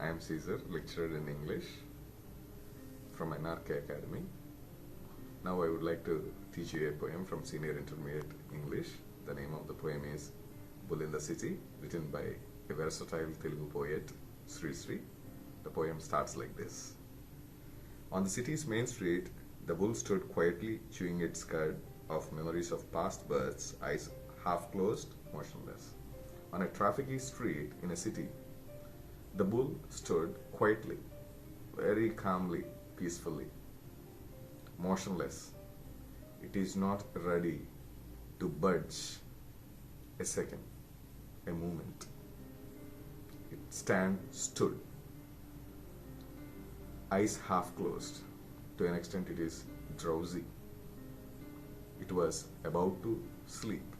I am Caesar, lecturer in English from NRK Academy. Now I would like to teach you a poem from Senior Intermediate English. The name of the poem is Bull in the City, written by a versatile Telugu poet, Sri. The poem starts like this. On the city's main street, the bull stood quietly chewing its cud of memories of past births, eyes half closed, motionless. On a trafficy street in a city, the bull stood quietly, very calmly, peacefully, motionless. It is not ready to budge a second, a moment. It stood, eyes half closed. To an extent, it is drowsy. It was about to sleep,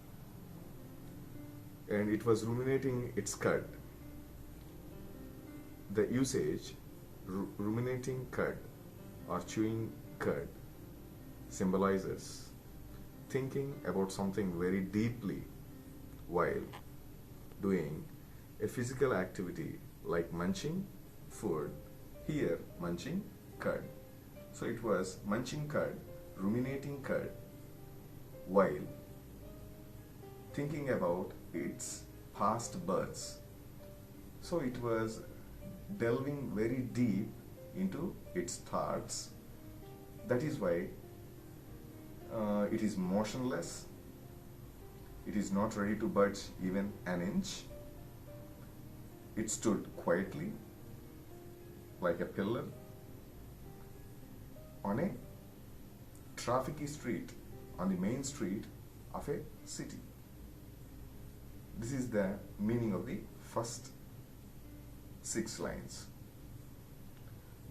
and it was ruminating its cud. The usage, ruminating cud or chewing cud, symbolizes thinking about something very deeply while doing a physical activity like munching food, here munching cud. So it was munching cud, ruminating cud, while thinking about its past births. So it was delving very deep into its thoughts. That is why it is motionless. It is not ready to budge even an inch. It stood quietly like a pillar on a trafficy street, on the main street of a city. This is the meaning of the first 6 lines.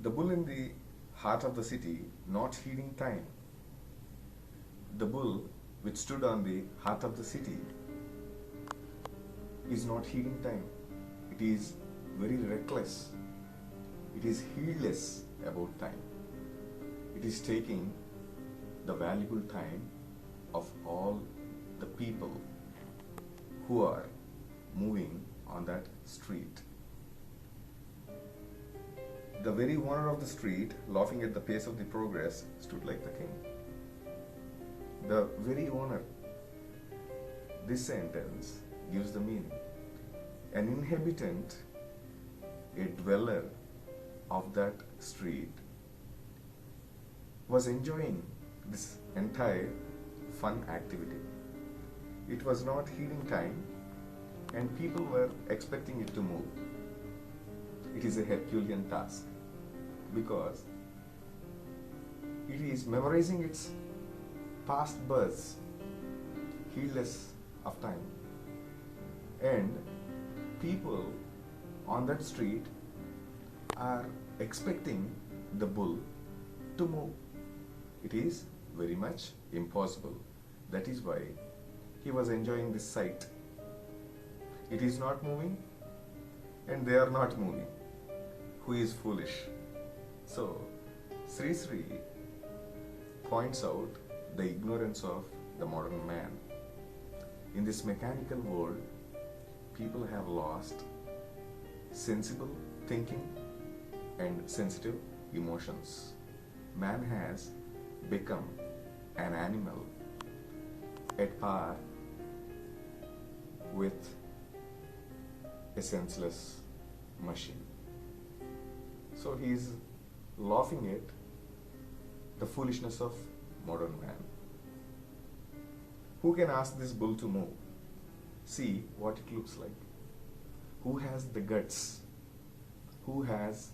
The bull in the heart of the city, not heeding time. The bull which stood on the heart of the city is not heeding time. It is very reckless. It is heedless about time. It is taking the valuable time of all the people who are moving on that street. The very owner of the street, laughing at the pace of the progress, stood like the king. The very owner. This sentence gives the meaning. An inhabitant, a dweller of that street, was enjoying this entire fun activity. It was not heeding time, and people were expecting it to move. It is a Herculean task, because it is memorizing its past births, heedless of time. And people on that street are expecting the bull to move. It is very much impossible. That is why he was enjoying this sight. It is not moving, and they are not moving. Who is foolish? So, Sri points out the ignorance of the modern man. In this mechanical world, people have lost sensible thinking and sensitive emotions. Man has become an animal at par with a senseless machine. So he is laughing at the foolishness of modern man. Who can ask this bull to move? See what it looks like. Who has the guts? Who has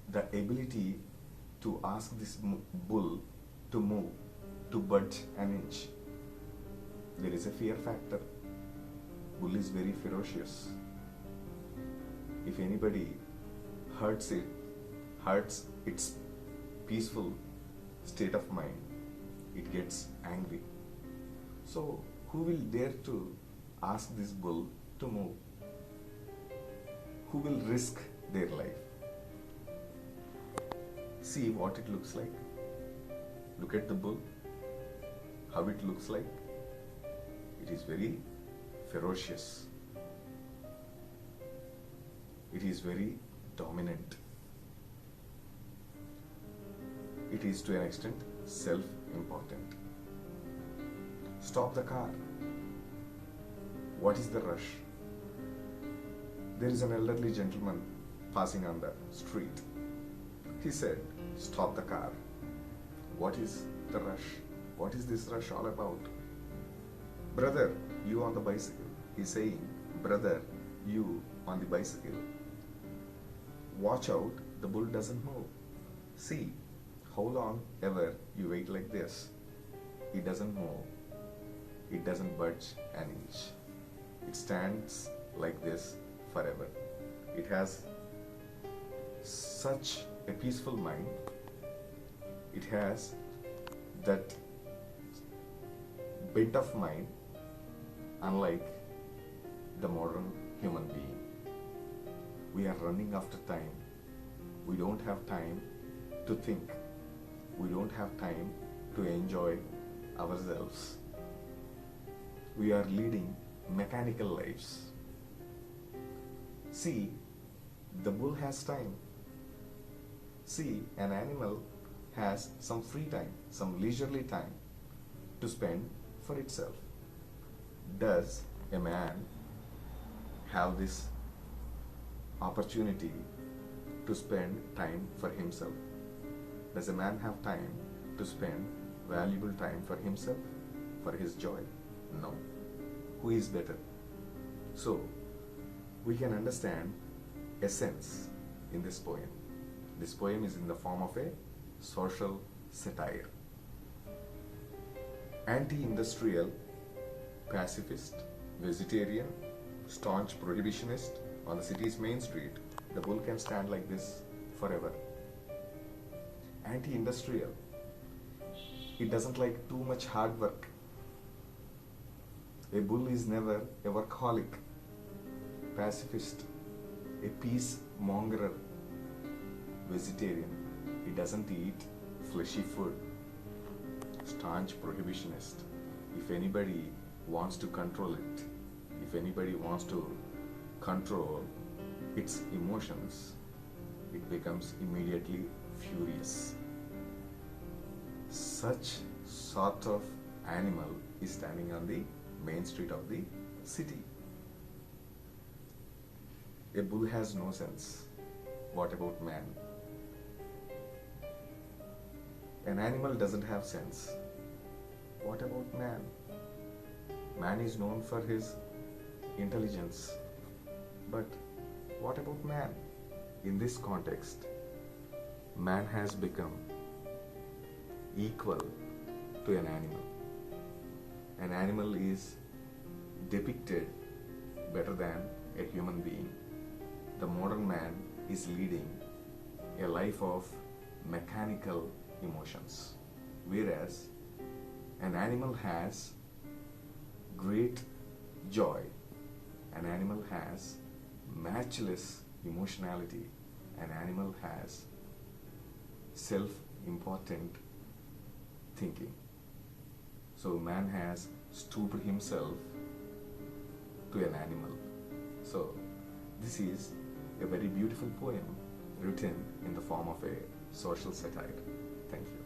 the ability to ask this bull to move, to budge an inch? There is a fear factor. Bull is very ferocious. If anybody hurts its peaceful state of mind, it gets angry. So, who will dare to ask this bull to move? Who will risk their life? See what it looks like. Look at the bull, how it looks like. It is very ferocious. It is very dominant. It is to an extent self-important. Stop the car. What is the rush? There is an elderly gentleman passing on the street. He said, "Stop the car." What is the rush? What is this rush all about? "Brother, you on the bicycle." He's saying, "Brother, you on the bicycle. Watch out, the bull doesn't move. See, how long ever you wait like this. It doesn't move. It doesn't budge an inch. It stands like this forever. It has such a peaceful mind. It has that bent of mind, unlike the modern human being. We are running after time. We don't have time to think. We don't have time to enjoy ourselves. We are leading mechanical lives. See, the bull has time. See, an animal has some free time, some leisurely time to spend for itself. Does a man have this opportunity to spend time for himself? Does a man have time to spend valuable time for himself, for his joy? No. Who is better? So, we can understand essence in this poem. This poem is in the form of a social satire. Anti-industrial, pacifist, vegetarian, staunch prohibitionist on the city's main street, the bull can stand like this forever. Anti-industrial, it doesn't like too much hard work. A bull is never a workaholic. Pacifist, a peace mongerer. Vegetarian, he doesn't eat fleshy food. Staunch prohibitionist, if anybody wants to control it, if anybody wants to control its emotions, it becomes immediately furious. Such sort of animal is standing on the main street of the city. A bull has no sense. What about man? An animal doesn't have sense. What about man? Man is known for his intelligence. But what about man? In this context, man has become equal to an animal. An animal is depicted better than a human being. The modern man is leading a life of mechanical emotions, whereas an animal has great joy. An animal has matchless emotionality. An animal has self-important thinking. So man has stooped himself to an animal. So this is a very beautiful poem written in the form of a social satire. Thank you.